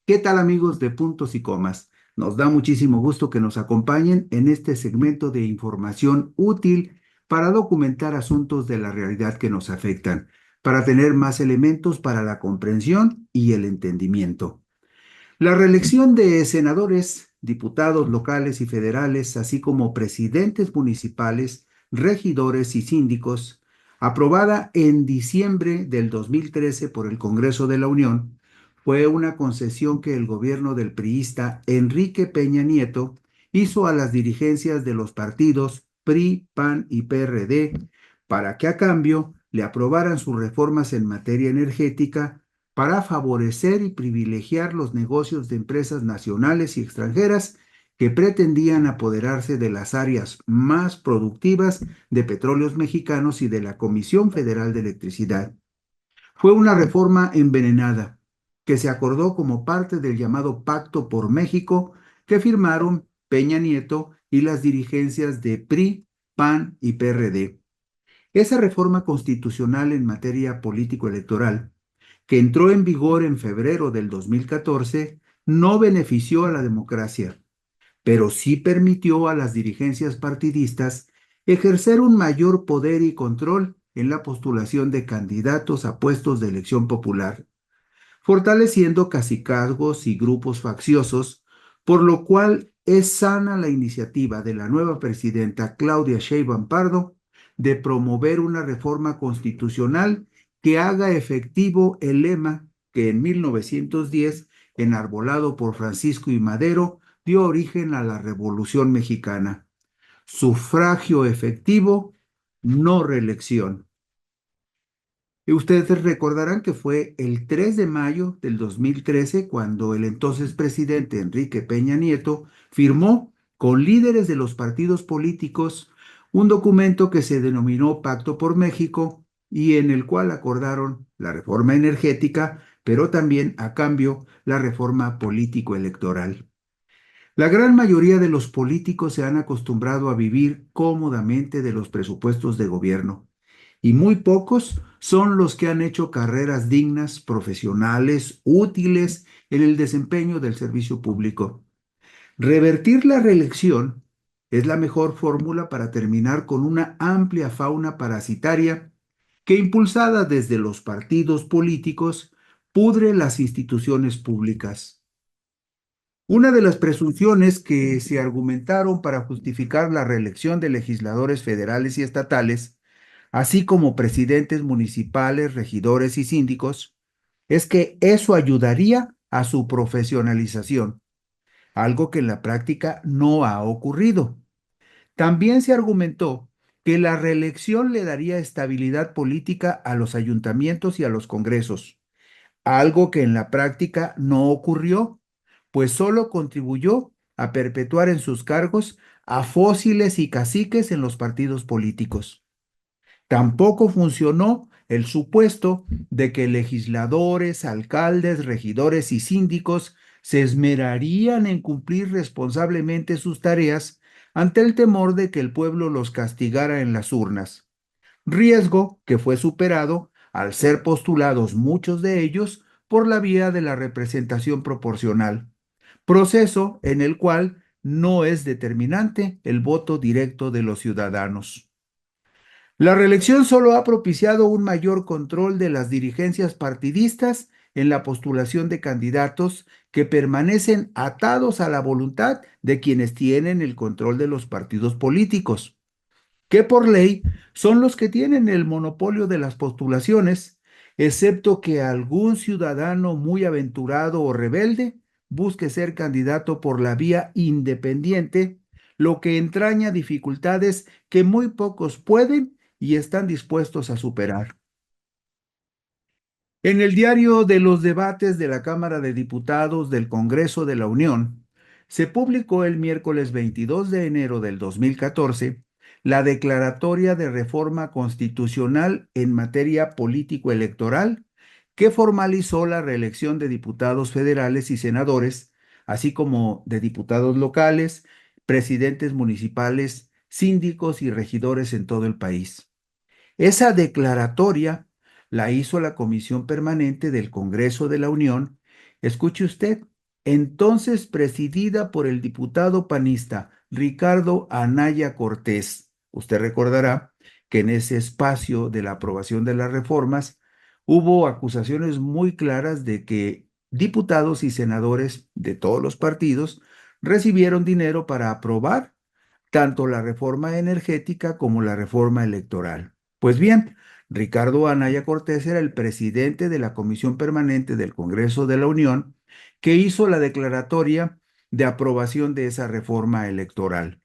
¿Qué tal amigos de Puntos y Comas? Nos da muchísimo gusto que nos acompañen en este segmento de información útil para documentar asuntos de la realidad que nos afectan, para tener más elementos para la comprensión y el entendimiento. La reelección de senadores, diputados locales y federales, así como presidentes municipales, regidores y síndicos, aprobada en diciembre del 2013 por el Congreso de la Unión, fue una concesión que el gobierno del priista Enrique Peña Nieto hizo a las dirigencias de los partidos PRI, PAN y PRD para que a cambio le aprobaran sus reformas en materia energética para favorecer y privilegiar los negocios de empresas nacionales y extranjeras que pretendían apoderarse de las áreas más productivas de Petróleos Mexicanos y de la Comisión Federal de Electricidad. Fue una reforma envenenada que se acordó como parte del llamado Pacto por México que firmaron Peña Nieto y las dirigencias de PRI, PAN y PRD. Esa reforma constitucional en materia político-electoral que entró en vigor en febrero del 2014, no benefició a la democracia, pero sí permitió a las dirigencias partidistas ejercer un mayor poder y control en la postulación de candidatos a puestos de elección popular, fortaleciendo cacicazgos y grupos facciosos, por lo cual es sana la iniciativa de la nueva presidenta Claudia Sheinbaum Pardo de promover una reforma constitucional que haga efectivo el lema que en 1910, enarbolado por Francisco I. Madero, dio origen a la Revolución Mexicana: sufragio efectivo, no reelección. Y ustedes recordarán que fue el 3 de mayo del 2013 cuando el entonces presidente Enrique Peña Nieto firmó con líderes de los partidos políticos un documento que se denominó Pacto por México y en el cual acordaron la reforma energética, pero también a cambio la reforma político-electoral. La gran mayoría de los políticos se han acostumbrado a vivir cómodamente de los presupuestos de gobierno y muy pocos son los que han hecho carreras dignas, profesionales, útiles en el desempeño del servicio público. Revertir la reelección es la mejor fórmula para terminar con una amplia fauna parasitaria que, impulsada desde los partidos políticos, pudre las instituciones públicas. Una de las presunciones que se argumentaron para justificar la reelección de legisladores federales y estatales, así como presidentes municipales, regidores y síndicos, es que eso ayudaría a su profesionalización, algo que en la práctica no ha ocurrido. También se argumentó que la reelección le daría estabilidad política a los ayuntamientos y a los congresos, algo que en la práctica no ocurrió, pues solo contribuyó a perpetuar en sus cargos a fósiles y caciques en los partidos políticos. Tampoco funcionó el supuesto de que legisladores, alcaldes, regidores y síndicos se esmerarían en cumplir responsablemente sus tareas ante el temor de que el pueblo los castigara en las urnas, riesgo que fue superado al ser postulados muchos de ellos por la vía de la representación proporcional, proceso en el cual no es determinante el voto directo de los ciudadanos. La reelección solo ha propiciado un mayor control de las dirigencias partidistas en la postulación de candidatos que permanecen atados a la voluntad de quienes tienen el control de los partidos políticos, que por ley son los que tienen el monopolio de las postulaciones, excepto que algún ciudadano muy aventurado o rebelde busque ser candidato por la vía independiente, lo que entraña dificultades que muy pocos pueden y están dispuestos a superar. En el diario de los debates de la Cámara de Diputados del Congreso de la Unión, se publicó el miércoles 22 de enero del 2014 la Declaratoria de Reforma Constitucional en materia político-electoral que formalizó la reelección de diputados federales y senadores, así como de diputados locales, presidentes municipales, síndicos y regidores en todo el país. Esa declaratoria la hizo la Comisión Permanente del Congreso de la Unión, escuche usted, entonces presidida por el diputado panista Ricardo Anaya Cortés. Usted recordará que en ese espacio de la aprobación de las reformas hubo acusaciones muy claras de que diputados y senadores de todos los partidos recibieron dinero para aprobar tanto la reforma energética como la reforma electoral. Pues bien, Ricardo Anaya Cortés era el presidente de la Comisión Permanente del Congreso de la Unión que hizo la declaratoria de aprobación de esa reforma electoral.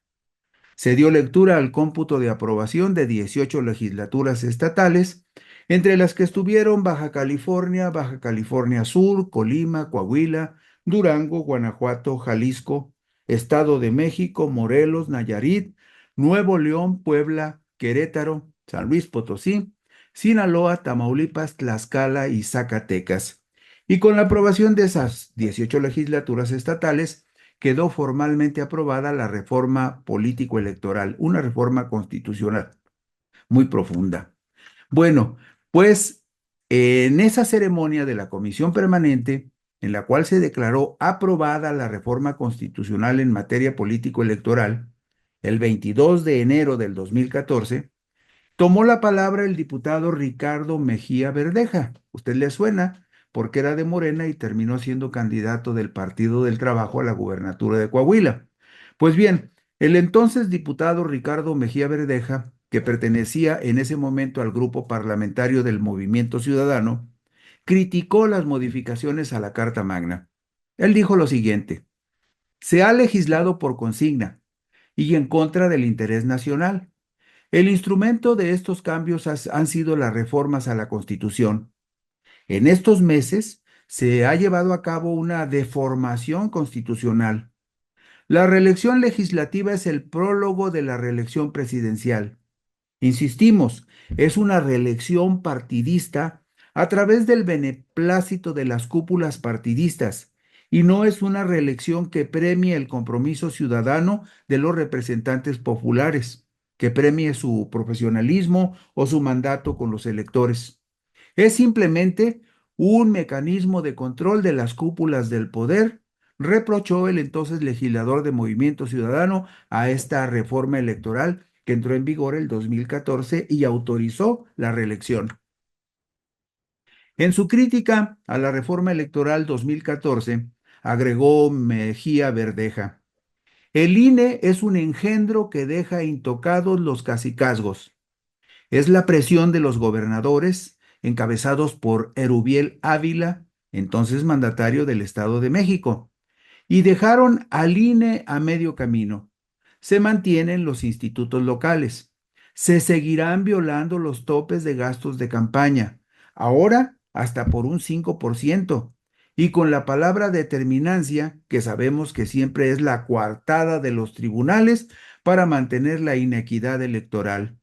Se dio lectura al cómputo de aprobación de 18 legislaturas estatales, entre las que estuvieron Baja California Sur, Colima, Coahuila, Durango, Guanajuato, Jalisco, Estado de México, Morelos, Nayarit, Nuevo León, Puebla, Querétaro, San Luis Potosí, Sinaloa, Tamaulipas, Tlaxcala y Zacatecas. Y con la aprobación de esas 18 legislaturas estatales, quedó formalmente aprobada la reforma político-electoral, una reforma constitucional muy profunda. Bueno, pues en esa ceremonia de la Comisión Permanente, en la cual se declaró aprobada la reforma constitucional en materia político-electoral, el 22 de enero del 2014, tomó la palabra el diputado Ricardo Mejía Verdeja. ¿Usted le suena? Porque era de Morena y terminó siendo candidato del Partido del Trabajo a la gubernatura de Coahuila. Pues bien, el entonces diputado Ricardo Mejía Verdeja, que pertenecía en ese momento al grupo parlamentario del Movimiento Ciudadano, criticó las modificaciones a la Carta Magna. Él dijo lo siguiente: se ha legislado por consigna y en contra del interés nacional. El instrumento de estos cambios han sido las reformas a la Constitución. En estos meses se ha llevado a cabo una deformación constitucional. La reelección legislativa es el prólogo de la reelección presidencial. Insistimos, es una reelección partidista a través del beneplácito de las cúpulas partidistas y no es una reelección que premie el compromiso ciudadano de los representantes populares, que premie su profesionalismo o su mandato con los electores. Es simplemente un mecanismo de control de las cúpulas del poder, reprochó el entonces legislador de Movimiento Ciudadano a esta reforma electoral que entró en vigor el 2014 y autorizó la reelección. En su crítica a la reforma electoral 2014, agregó Mejía Verdeja: el INE es un engendro que deja intocados los cacicazgos. Es la presión de los gobernadores, encabezados por Erubiel Ávila, entonces mandatario del Estado de México, y dejaron al INE a medio camino. Se mantienen los institutos locales. Se seguirán violando los topes de gastos de campaña, ahora hasta por un 5%, y con la palabra determinancia, que sabemos que siempre es la coartada de los tribunales para mantener la inequidad electoral.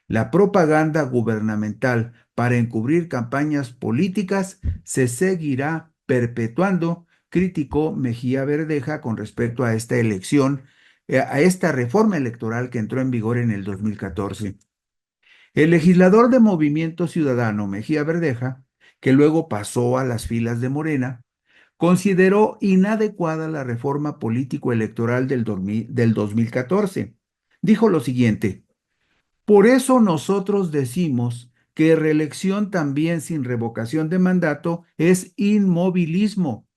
La propaganda gubernamental para encubrir campañas políticas se seguirá perpetuando, criticó Mejía Verdeja con respecto a esta elección, a esta reforma electoral que entró en vigor en el 2014. El legislador de Movimiento Ciudadano, Mejía Verdeja, que luego pasó a las filas de Morena, consideró inadecuada la reforma político-electoral del 2014. Dijo lo siguiente: por eso nosotros decimos que reelección también sin revocación de mandato es inmovilismo,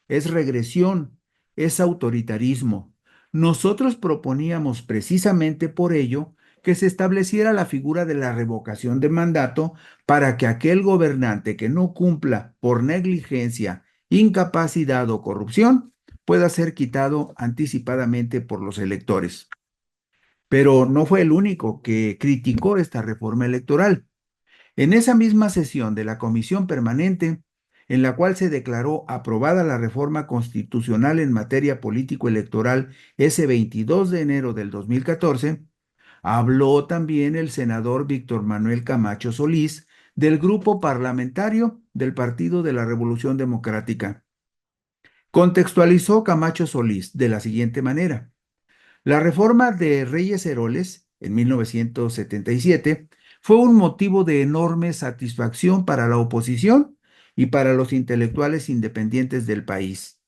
es regresión, es autoritarismo. Nosotros proponíamos precisamente por ello que se estableciera la figura de la revocación de mandato para que aquel gobernante que no cumpla por negligencia, incapacidad o corrupción pueda ser quitado anticipadamente por los electores. Pero no fue el único que criticó esta reforma electoral. En esa misma sesión de la Comisión Permanente, en la cual se declaró aprobada la reforma constitucional en materia político-electoral ese 22 de enero del 2014, habló también el senador Víctor Manuel Camacho Solís del grupo parlamentario del Partido de la Revolución Democrática. Contextualizó Camacho Solís de la siguiente manera: la reforma de Reyes Heroles en 1977 fue un motivo de enorme satisfacción para la oposición y para los intelectuales independientes del país.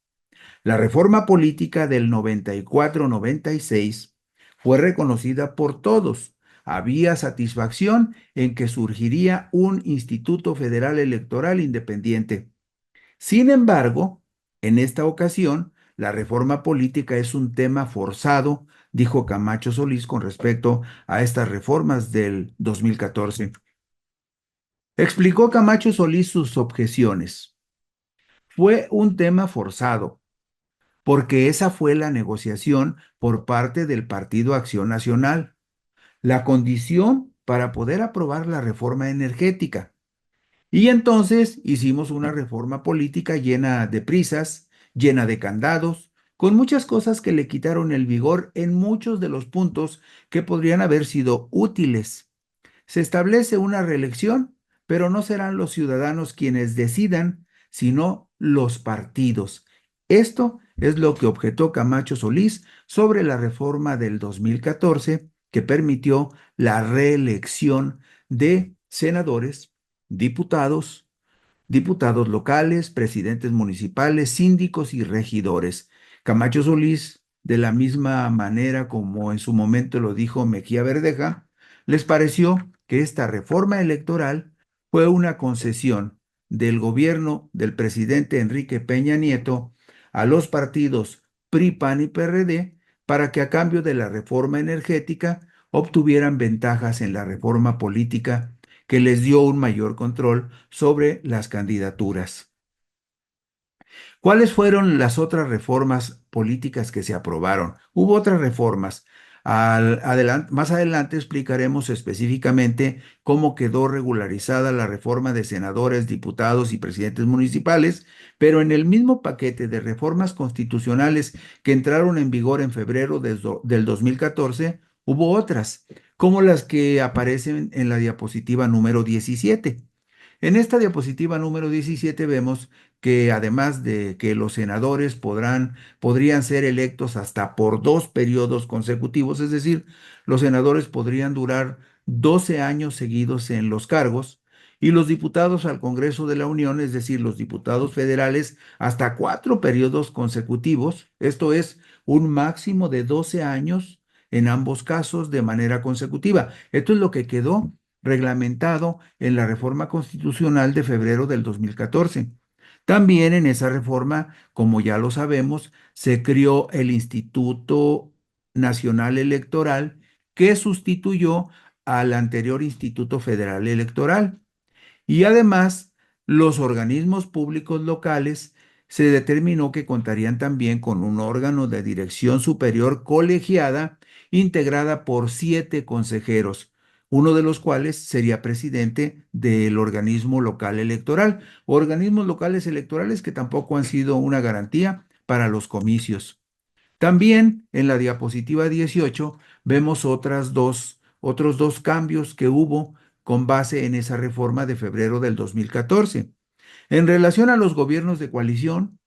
La reforma política del 94-96 fue reconocida por todos. Había satisfacción en que surgiría un Instituto Federal Electoral independiente. Sin embargo, en esta ocasión, la reforma política es un tema forzado, dijo Camacho Solís con respecto a estas reformas del 2014. Explicó Camacho Solís sus objeciones. Fue un tema forzado, porque esa fue la negociación por parte del Partido Acción Nacional, la condición para poder aprobar la reforma energética. Y entonces hicimos una reforma política llena de prisas, llena de candados, con muchas cosas que le quitaron el vigor en muchos de los puntos que podrían haber sido útiles. Se establece una reelección, pero no serán los ciudadanos quienes decidan, sino los partidos. Esto es lo que objetó Camacho Solís sobre la reforma del 2014 que permitió la reelección de senadores, diputados, diputados locales, presidentes municipales, síndicos y regidores. Camacho Solís, de la misma manera como en su momento lo dijo Mejía Verdeja, les pareció que esta reforma electoral fue una concesión del gobierno del presidente Enrique Peña Nieto a los partidos PRI, PAN y PRD para que a cambio de la reforma energética obtuvieran ventajas en la reforma política que les dio un mayor control sobre las candidaturas. ¿Cuáles fueron las otras reformas políticas que se aprobaron? Hubo otras reformas. Más adelante explicaremos específicamente cómo quedó regularizada la reforma de senadores, diputados y presidentes municipales, pero en el mismo paquete de reformas constitucionales que entraron en vigor en febrero del 2014, hubo otras, como las que aparecen en la diapositiva número 17. En esta diapositiva número 17 vemos que además de que los senadores podrían ser electos hasta por 2 periodos consecutivos, es decir, los senadores podrían durar 12 años seguidos en los cargos, y los diputados al Congreso de la Unión, es decir, los diputados federales, hasta 4 periodos consecutivos, esto es un máximo de 12 años en ambos casos de manera consecutiva. Esto es lo que quedó reglamentado en la reforma constitucional de febrero del 2014. También en esa reforma, como ya lo sabemos, se creó el Instituto Nacional Electoral que sustituyó al anterior Instituto Federal Electoral. Y además, los organismos públicos locales se determinó que contarían también con un órgano de dirección superior colegiada integrada por 7 consejeros, uno de los cuales sería presidente del organismo local electoral, organismos locales electorales que tampoco han sido una garantía para los comicios. También en la diapositiva 18 vemos otros dos cambios que hubo con base en esa reforma de febrero del 2014. En relación a los gobiernos de coalición,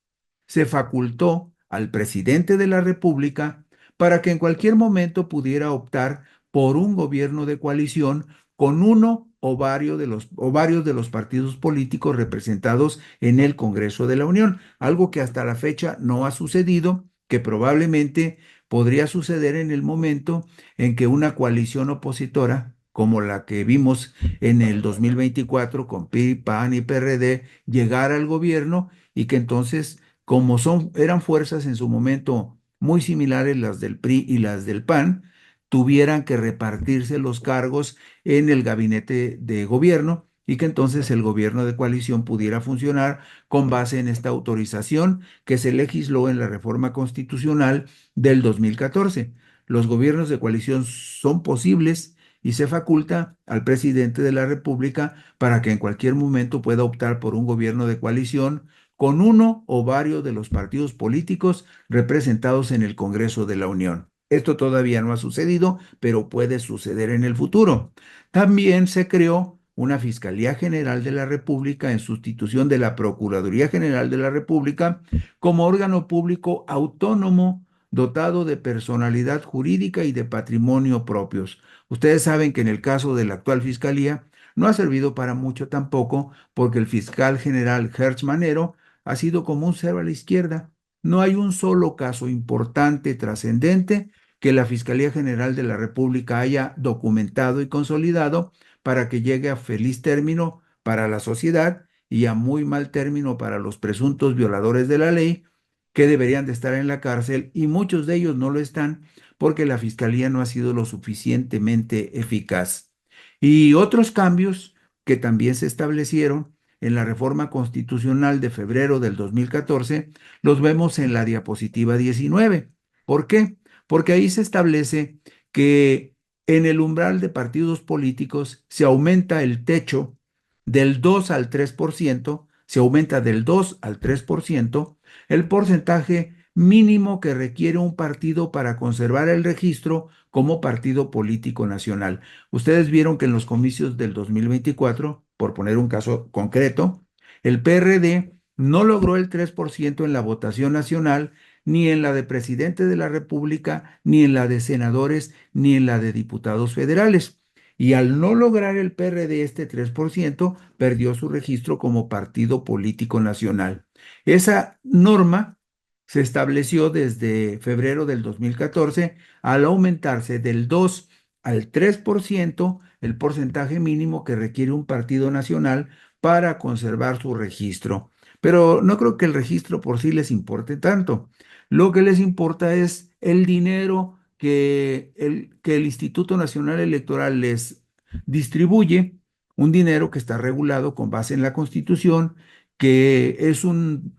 se facultó al presidente de la República para que en cualquier momento pudiera optar por un gobierno de coalición con uno o varios de los partidos políticos representados en el Congreso de la Unión, algo que hasta la fecha no ha sucedido, que probablemente podría suceder en el momento en que una coalición opositora, como la que vimos en el 2024 con PRI, PAN y PRD, llegara al gobierno y que entonces, como eran fuerzas en su momento muy similares las del PRI y las del PAN, tuvieran que repartirse los cargos en el gabinete de gobierno y que entonces el gobierno de coalición pudiera funcionar con base en esta autorización que se legisló en la reforma constitucional del 2014. Los gobiernos de coalición son posibles y se faculta al presidente de la República para que en cualquier momento pueda optar por un gobierno de coalición con uno o varios de los partidos políticos representados en el Congreso de la Unión. Esto todavía no ha sucedido, pero puede suceder en el futuro. También se creó una Fiscalía General de la República en sustitución de la Procuraduría General de la República como órgano público autónomo dotado de personalidad jurídica y de patrimonio propios. Ustedes saben que en el caso de la actual Fiscalía no ha servido para mucho tampoco porque el fiscal general Hertz Manero ha sido como un cero a la izquierda. No hay un solo caso importante, trascendente, que la Fiscalía General de la República haya documentado y consolidado para que llegue a feliz término para la sociedad y a muy mal término para los presuntos violadores de la ley que deberían de estar en la cárcel y muchos de ellos no lo están porque la Fiscalía no ha sido lo suficientemente eficaz. Y otros cambios que también se establecieron en la reforma constitucional de febrero del 2014 los vemos en la diapositiva 19. ¿Por qué? Porque ahí se establece que en el umbral de partidos políticos se aumenta el techo del 2 al 3%, se aumenta del 2 al 3% el porcentaje mínimo que requiere un partido para conservar el registro como partido político nacional. Ustedes vieron que en los comicios del 2024, por poner un caso concreto, el PRD no logró el 3% en la votación nacional, ni en la de presidente de la República, ni en la de senadores, ni en la de diputados federales. Y al no lograr el PRD este 3%, perdió su registro como partido político nacional. Esa norma se estableció desde febrero del 2014 al aumentarse del 2 al 3% el porcentaje mínimo que requiere un partido nacional para conservar su registro. Pero no creo que el registro por sí les importe tanto. Lo que les importa es el dinero que el Instituto Nacional Electoral les distribuye, un dinero que está regulado con base en la Constitución, que es un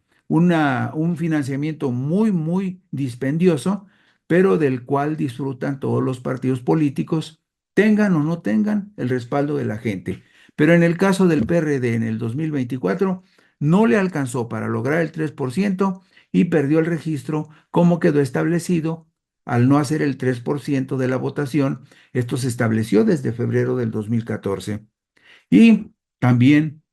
financiamiento muy, muy dispendioso, pero del cual disfrutan todos los partidos políticos, tengan o no tengan el respaldo de la gente. Pero en el caso del PRD en el 2024, no le alcanzó para lograr el 3% y perdió el registro como quedó establecido al no hacer el 3% de la votación. Esto se estableció desde febrero del 2014. Y también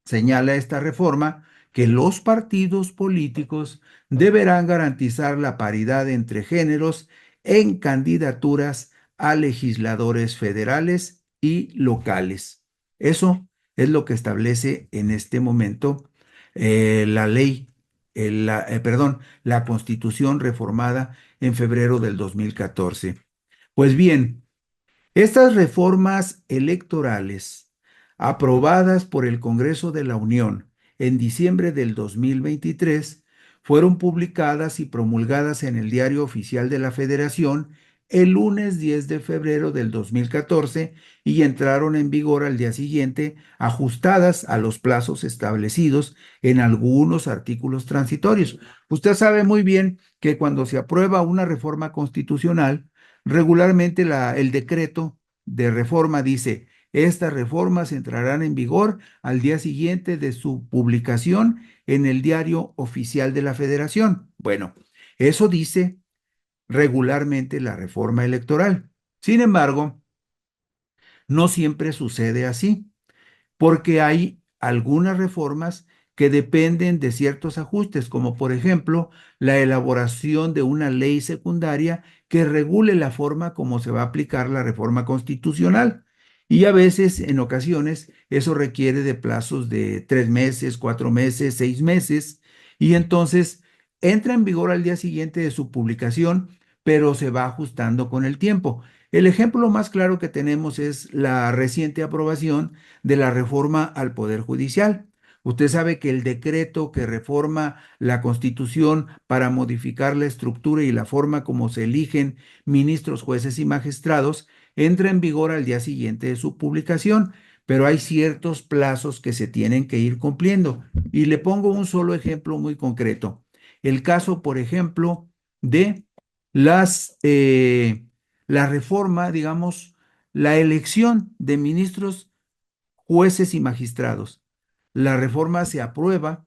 señala esta reforma que los partidos políticos deberán garantizar la paridad entre géneros en candidaturas a legisladores federales y locales. Eso es lo que establece en este momento la ley, la Constitución reformada en febrero del 2014. Pues bien, estas reformas electorales aprobadas por el Congreso de la Unión en diciembre del 2023 fueron publicadas y promulgadas en el Diario Oficial de la Federación el lunes 10 de febrero del 2014 y entraron en vigor al día siguiente, ajustadas a los plazos establecidos en algunos artículos transitorios. Usted sabe muy bien que cuando se aprueba una reforma constitucional, regularmente el decreto de reforma dice, estas reformas entrarán en vigor al día siguiente de su publicación en el Diario Oficial de la Federación. Bueno, eso dice regularmente la reforma electoral. Sin embargo, no siempre sucede así porque hay algunas reformas que dependen de ciertos ajustes, como por ejemplo la elaboración de una ley secundaria que regule la forma como se va a aplicar la reforma constitucional. Y a veces, en ocasiones, eso requiere de plazos de 3 meses, 4 meses, 6 meses, y entonces entra en vigor al día siguiente de su publicación, pero se va ajustando con el tiempo. El ejemplo más claro que tenemos es la reciente aprobación de la reforma al Poder Judicial. Usted sabe que el decreto que reforma la Constitución para modificar la estructura y la forma como se eligen ministros, jueces y magistrados entra en vigor al día siguiente de su publicación, pero hay ciertos plazos que se tienen que ir cumpliendo. Y le pongo un solo ejemplo muy concreto. El caso, por ejemplo, de las, la reforma, digamos, la elección de ministros, jueces y magistrados. La reforma se aprueba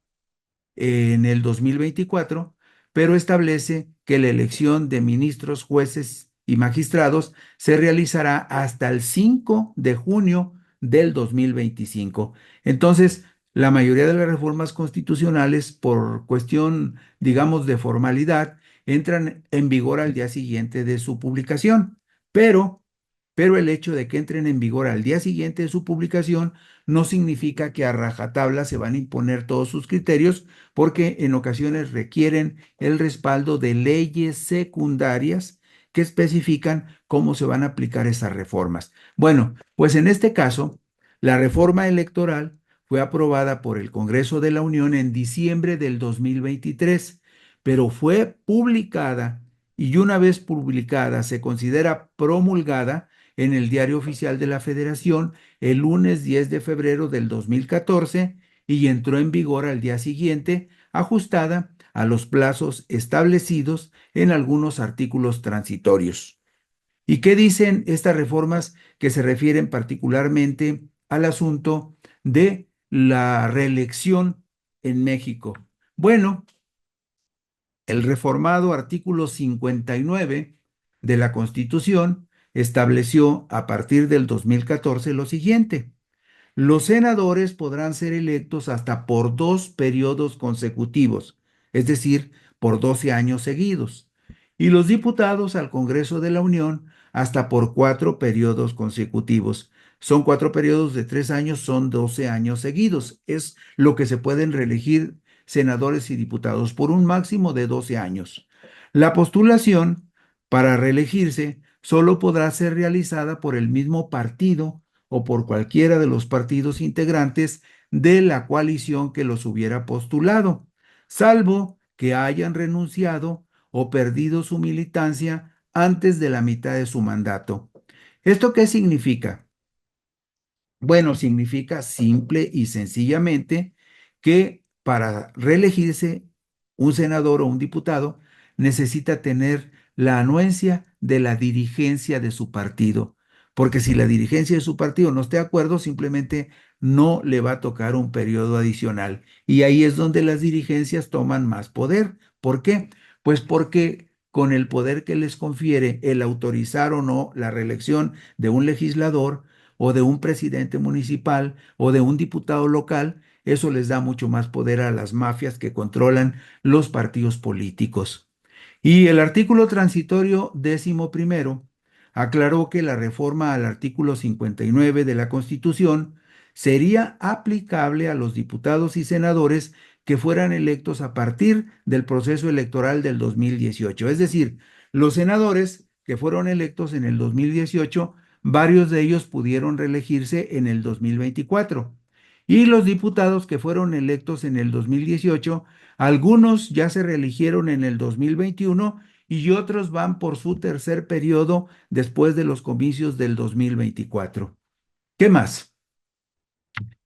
en el 2024, pero establece que la elección de ministros, jueces y magistrados se realizará hasta el 5 de junio del 2025. Entonces, la mayoría de las reformas constitucionales, por cuestión, digamos, de formalidad, entran en vigor al día siguiente de su publicación, pero pero el hecho de que entren en vigor al día siguiente de su publicación no significa que a rajatabla se van a imponer todos sus criterios, porque en ocasiones requieren el respaldo de leyes secundarias que especifican cómo se van a aplicar esas reformas. Bueno, pues en este caso, la reforma electoral fue aprobada por el Congreso de la Unión en diciembre del 2023, pero fue publicada y una vez publicada se considera promulgada en el Diario Oficial de la Federación el lunes 10 de febrero del 2014 y entró en vigor al día siguiente, ajustada a los plazos establecidos en algunos artículos transitorios. ¿Y qué dicen estas reformas que se refieren particularmente al asunto de la reelección en México? Bueno, el reformado artículo 59 de la Constitución estableció a partir del 2014 lo siguiente: los senadores podrán ser electos hasta por 2 periodos consecutivos, es decir, por 12 años seguidos, y los diputados al Congreso de la Unión hasta por 4 periodos consecutivos. Son 4 periodos de 3 años, son 12 años seguidos. Es lo que se pueden reelegir senadores y diputados por un máximo de 12 años. La postulación para reelegirse solo podrá ser realizada por el mismo partido o por cualquiera de los partidos integrantes de la coalición que los hubiera postulado, salvo que hayan renunciado o perdido su militancia antes de la mitad de su mandato. ¿Esto qué significa? Bueno, significa simple y sencillamente que para reelegirse un senador o un diputado necesita tener la anuencia de la dirigencia de su partido, porque si la dirigencia de su partido no esté de acuerdo, simplemente no le va a tocar un periodo adicional. Y ahí es donde las dirigencias toman más poder. ¿Por qué? Pues porque con el poder que les confiere el autorizar o no la reelección de un legislador, o de un presidente municipal o de un diputado local, eso les da mucho más poder a las mafias que controlan los partidos políticos. Y el artículo transitorio 11º aclaró que la reforma al artículo 59 de la Constitución sería aplicable a los diputados y senadores que fueran electos a partir del proceso electoral del 2018. Es decir, los senadores que fueron electos en el 2018, varios de ellos pudieron reelegirse en el 2024. Y los diputados que fueron electos en el 2018, algunos ya se reeligieron en el 2021 y otros van por su tercer periodo después de los comicios del 2024. ¿Qué más?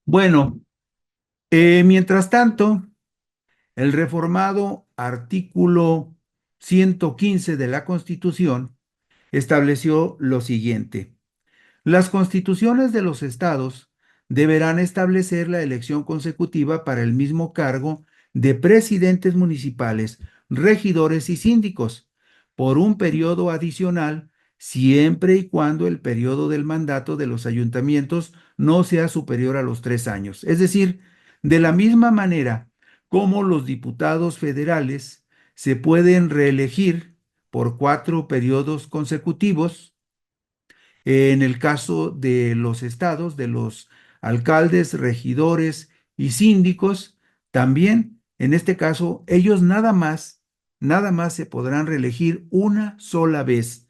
Bueno, mientras tanto, el reformado artículo 115 de la Constitución estableció lo siguiente: las constituciones de los estados deberán establecer la elección consecutiva para el mismo cargo de presidentes municipales, regidores y síndicos por un periodo adicional, siempre y cuando el periodo del mandato de los ayuntamientos no sea superior a los 3 años. Es decir, de la misma manera como los diputados federales se pueden reelegir por 4 periodos consecutivos, En el caso de los estados, de los alcaldes, regidores y síndicos, también, en este caso, ellos nada más se podrán reelegir una sola vez.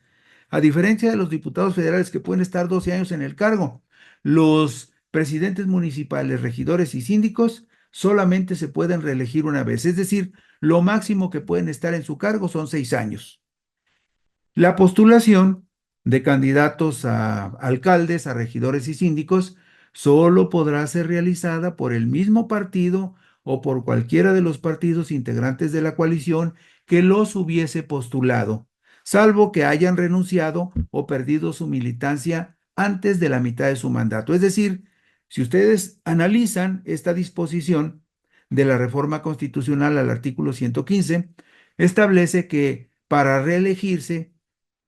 A diferencia de los diputados federales que pueden estar 12 años en el cargo, los presidentes municipales, regidores y síndicos solamente se pueden reelegir una vez. Es decir, lo máximo que pueden estar en su cargo son 6 años. La postulación de candidatos a alcaldes, a regidores y síndicos solo podrá ser realizada por el mismo partido o por cualquiera de los partidos integrantes de la coalición que los hubiese postulado, salvo que hayan renunciado o perdido su militancia antes de la mitad de su mandato. Es decir, si ustedes analizan esta disposición de la reforma constitucional al artículo 115, establece que para reelegirse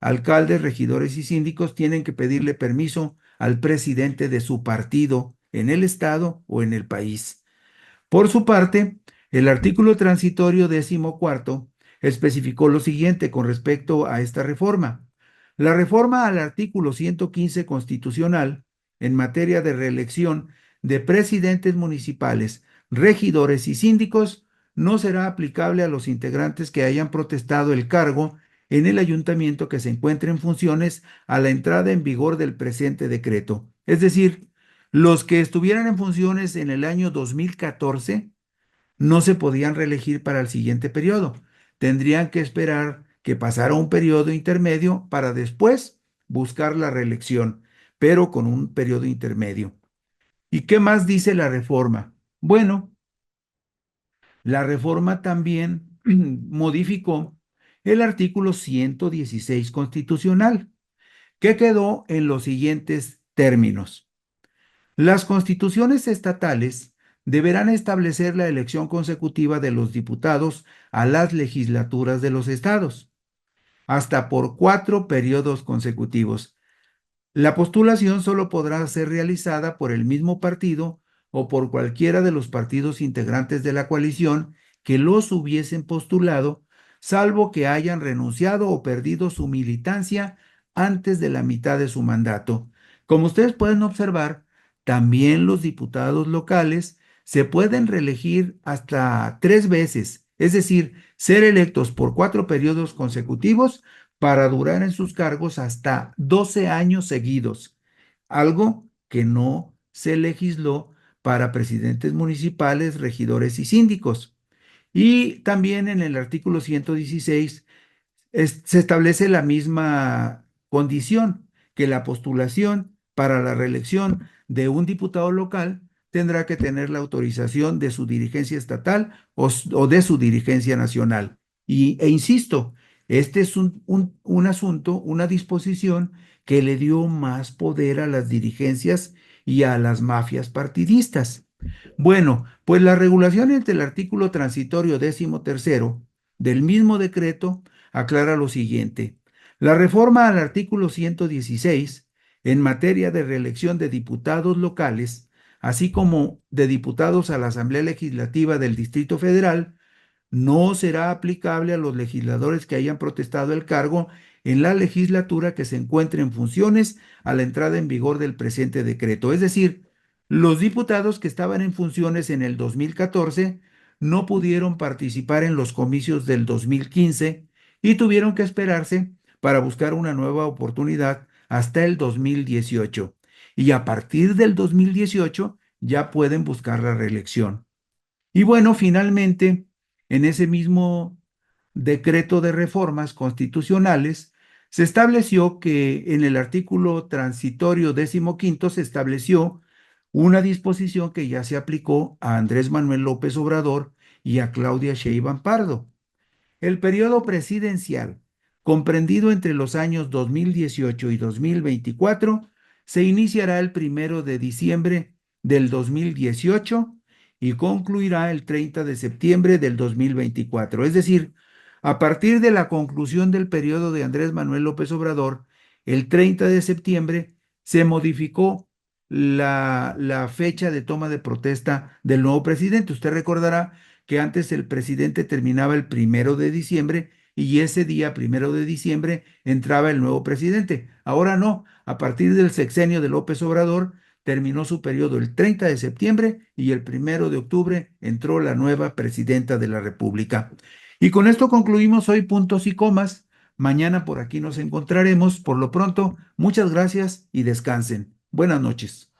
alcaldes, regidores y síndicos tienen que pedirle permiso al presidente de su partido en el estado o en el país. Por su parte, el artículo transitorio 14º especificó lo siguiente con respecto a esta reforma. La reforma al artículo 115 constitucional en materia de reelección de presidentes municipales, regidores y síndicos no será aplicable a los integrantes que hayan protestado el cargo en el ayuntamiento que se encuentre en funciones a la entrada en vigor del presente decreto. Es decir, los que estuvieran en funciones en el año 2014 no se podían reelegir para el siguiente periodo. Tendrían que esperar que pasara un periodo intermedio para después buscar la reelección, pero con un periodo intermedio. ¿Y qué más dice la reforma? Bueno, la reforma también modificó el artículo 116 constitucional, que quedó en los siguientes términos. Las constituciones estatales deberán establecer la elección consecutiva de los diputados a las legislaturas de los estados, hasta por 4 periodos consecutivos. La postulación solo podrá ser realizada por el mismo partido o por cualquiera de los partidos integrantes de la coalición que los hubiesen postulado, salvo que hayan renunciado o perdido su militancia antes de la mitad de su mandato. Como ustedes pueden observar, también los diputados locales se pueden reelegir hasta 3 veces, es decir, ser electos por 4 periodos consecutivos para durar en sus cargos hasta 12 años seguidos, algo que no se legisló para presidentes municipales, regidores y síndicos. Y también en el artículo 116 se establece la misma condición, que la postulación para la reelección de un diputado local tendrá que tener la autorización de su dirigencia estatal o de su dirigencia nacional. E insisto, este es un asunto, una disposición que le dio más poder a las dirigencias y a las mafias partidistas. Bueno, pues la regulación entre el artículo transitorio 13º del mismo decreto aclara lo siguiente. La reforma al artículo 116 en materia de reelección de diputados locales, así como de diputados a la Asamblea Legislativa del Distrito Federal, no será aplicable a los legisladores que hayan protestado el cargo en la legislatura que se encuentre en funciones a la entrada en vigor del presente decreto. Es decir, los diputados que estaban en funciones en el 2014 no pudieron participar en los comicios del 2015 y tuvieron que esperarse para buscar una nueva oportunidad hasta el 2018. Y a partir del 2018 ya pueden buscar la reelección. Y bueno, finalmente, en ese mismo decreto de reformas constitucionales, se estableció que en el artículo transitorio 15º se estableció una disposición que ya se aplicó a Andrés Manuel López Obrador y a Claudia Sheinbaum Pardo. El periodo presidencial, comprendido entre los años 2018 y 2024, se iniciará el 1 de diciembre del 2018 y concluirá el 30 de septiembre del 2024. Es decir, a partir de la conclusión del periodo de Andrés Manuel López Obrador, el 30 de septiembre se modificó la fecha de toma de protesta del nuevo presidente. Usted recordará que antes el presidente terminaba el 1 de diciembre y ese día, 1 de diciembre, entraba el nuevo presidente. Ahora no, a partir del sexenio de López Obrador, terminó su periodo el 30 de septiembre y el 1 de octubre entró la nueva presidenta de la República. Y con esto concluimos hoy puntos y comas. Mañana por aquí nos encontraremos. Por lo pronto, muchas gracias y descansen. Buenas noches.